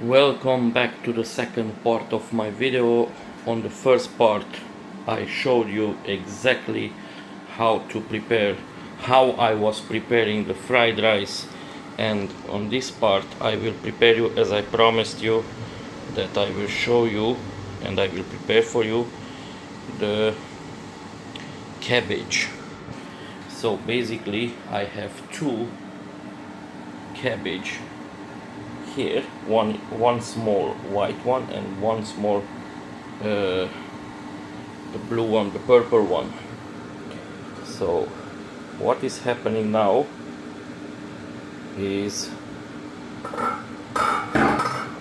Welcome back to the second part of my video. On the first part I showed you exactly how I was preparing the fried rice, and on this part I will prepare you as I promised you that I will show you and I will prepare for you the cabbage. So basically I have two cabbage here, one small white one and one small the blue one, the purple one. So what is happening now is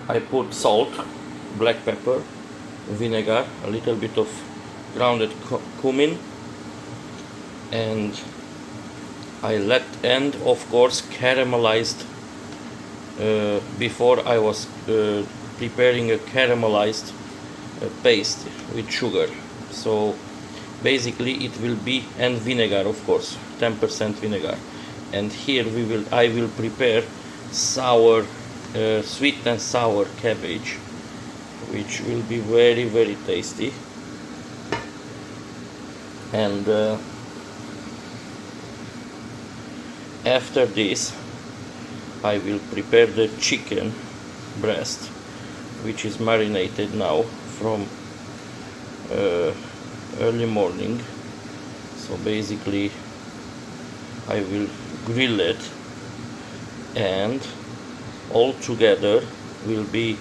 I put salt, black pepper, vinegar, a little bit of grounded cumin, and and of course caramelized. Before I was preparing a caramelized paste with sugar. So basically it will be, and vinegar of course, 10% vinegar. And here I will prepare sweet and sour cabbage, which will be very tasty. And after this I will prepare the chicken breast, which is marinated now from early morning. So basically I will grill it, and all together will be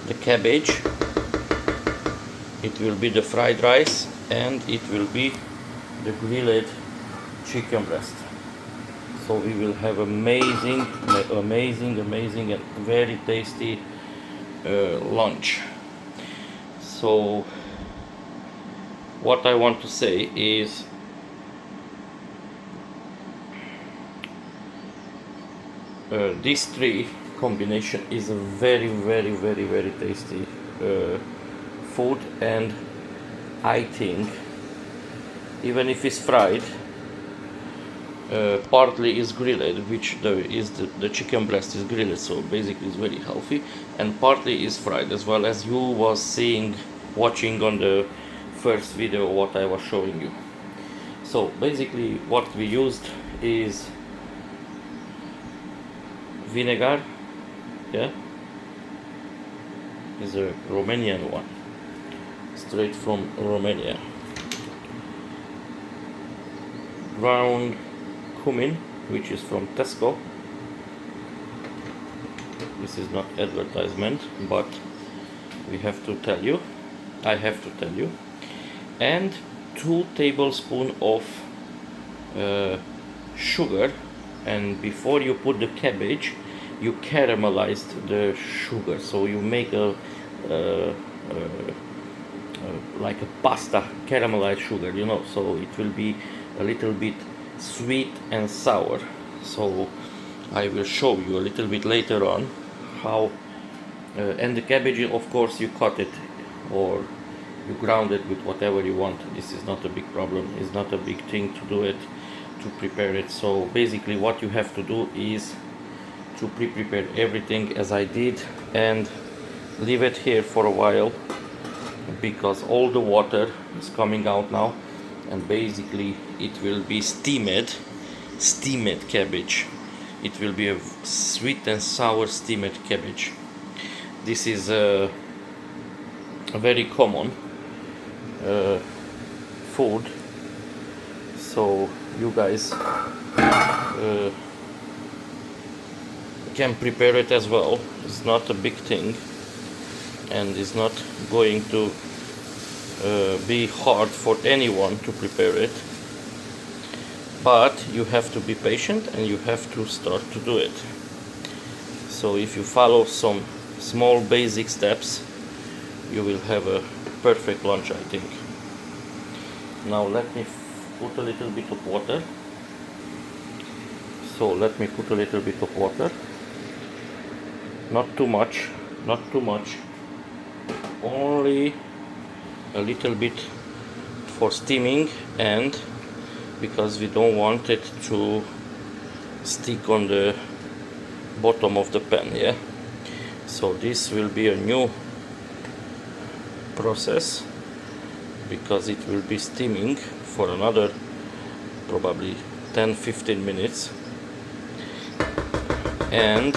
the cabbage, it will be the fried rice, and it will be the grilled chicken breast. So we will have amazing and very tasty lunch. So what I want to say is these three combination is a very tasty food, and I think even if it's fried, partly is grilled, which the chicken breast is grilled, so basically it's very healthy, and partly is fried as well, as you was watching on the first video what I was showing you. So basically what we used is vinegar, yeah, is a Romanian one, straight from Romania. Ground cumin, which is from Tesco. This is not advertisement, but I have to tell you. And 2 tablespoons of sugar, and before you put the cabbage you caramelized the sugar, so you make like a pasta caramelized sugar, so it will be a little bit sweet and sour. So I will show you a little bit later on how and the cabbage, of course, you cut it or you ground it with whatever you want. This is not a big problem, it's not a big thing to do it, to prepare it. So basically what you have to do is to prepare everything as I did and leave it here for a while, because all the water is coming out now, and basically it will be steamed cabbage. It will be a sweet and sour steamed cabbage. This is a very common food, so you guys can prepare it as well. It's not a big thing, and it's not going to be hard for anyone to prepare it, but you have to be patient and you have to start to do it. So if you follow some small basic steps, you will have a perfect lunch, I think. Now let me put a little bit of water. So let me put a little bit of water, not too much, only a little bit for steaming, and because we don't want it to stick on the bottom of the pan. Yeah, so this will be a new process because it will be steaming for another probably 10-15 minutes, and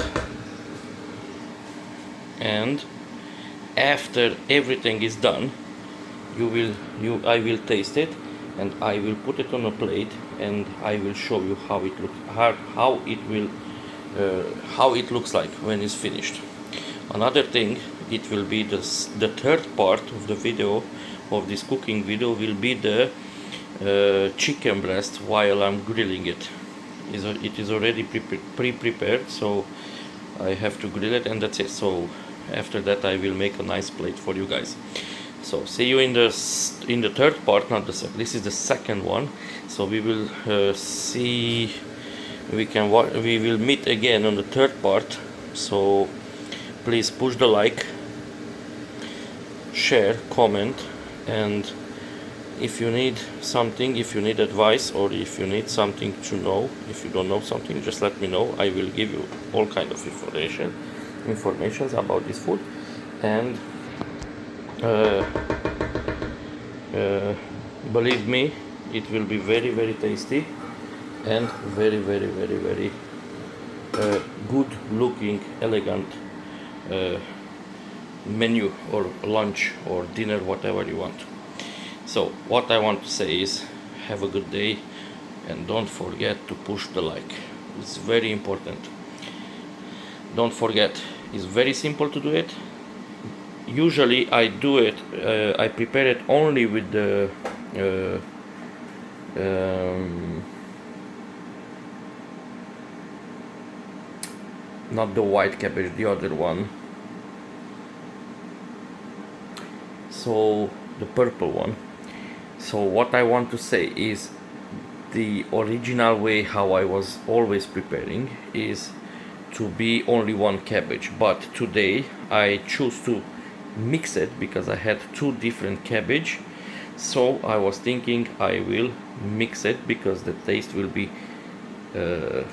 after everything is done, I will taste it, and I will put it on a plate, and I will show you how it looks, how it looks like when it's finished. Another thing, it will be the third part of the video, of this cooking video, will be the chicken breast while I'm grilling it. It is already pre-prepared, so I have to grill it, and that's it. So after that I will make a nice plate for you guys. So see you in the third part, not the second. This is the second one. So we will see. We will meet again on the third part. So please push the like, share, comment, and if you need something, if you need advice, or if you need something to know, if you don't know something, just let me know. I will give you all kind of informations about this food, and believe me, it will be very, very tasty and very, very, very, very good looking, elegant menu, or lunch or dinner, whatever you want. So what I want to say is, have a good day, and don't forget to push the like. It's very important. Don't forget, it's very simple to do it. Usually I do it, I prepare it only with the not the white cabbage, the other one, so the purple one. So what I want to say is, the original way how I was always preparing is to be only one cabbage, but today I choose to mix it because I had two different cabbage. So I was thinking I will mix it because the taste will be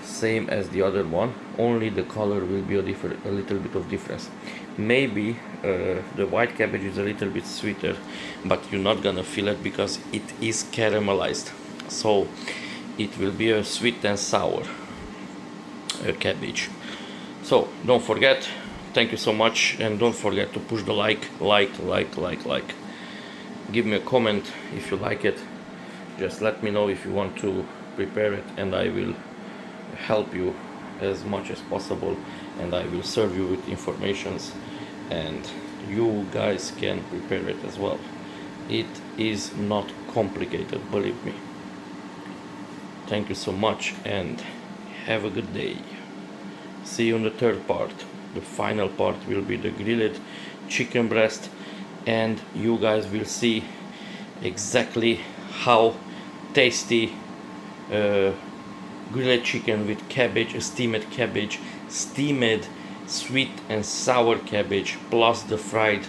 same as the other one, only the color will be a little bit of difference. Maybe the white cabbage is a little bit sweeter, but you're not gonna feel it because it is caramelized. So it will be a sweet and sour cabbage. So don't forget, thank you so much, and don't forget to push the like. Give me a comment if you like it. Just let me know if you want to prepare it, and I will help you as much as possible, and I will serve you with informations, and you guys can prepare it as well. It is not complicated, believe me. Thank you so much, and have a good day. See you in the third part. The final part will be the grilled chicken breast, and you guys will see exactly how tasty grilled chicken with cabbage, steamed sweet and sour cabbage, plus the fried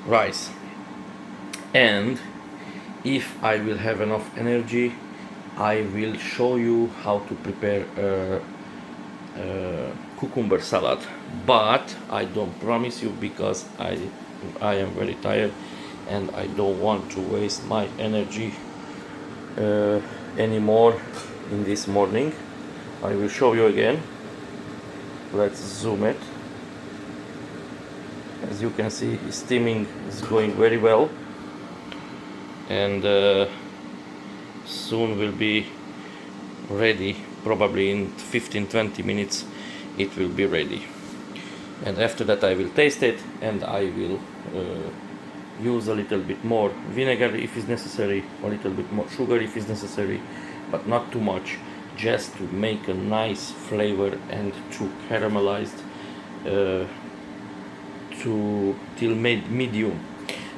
rice. And if I will have enough energy, I will show you how to prepare cucumber salad, but I don't promise you because I am very tired and I don't want to waste my energy anymore in this morning. I will show you again. Let's zoom it. As you can see, steaming is going very well, and soon will be ready. Probably in 15-20 minutes it will be ready, and after that I will taste it, and I will use a little bit more vinegar if it's necessary, a little bit more sugar if it's necessary, but not too much, just to make a nice flavor and to caramelize till medium.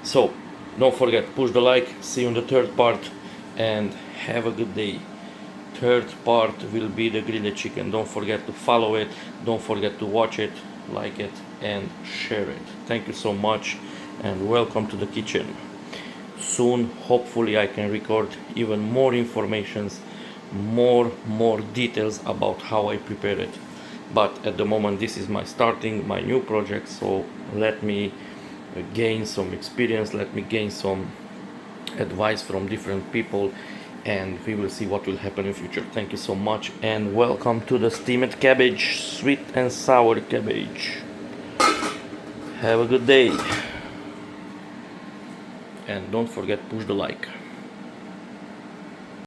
So don't forget, push the like. See you in the third part, and have a good day. Third part will be the grilled chicken. Don't forget to follow it, don't forget to watch it, like it, and share it. Thank you so much, and welcome to the kitchen. Soon hopefully I can record even more informations more details about how I prepare it. But at the moment this is my starting my new project, so let me gain some experience, let me gain some advice from different people, and we will see what will happen in future. Thank you so much and welcome to the steamed cabbage, sweet and sour cabbage. Have a good day and don't forget push the like.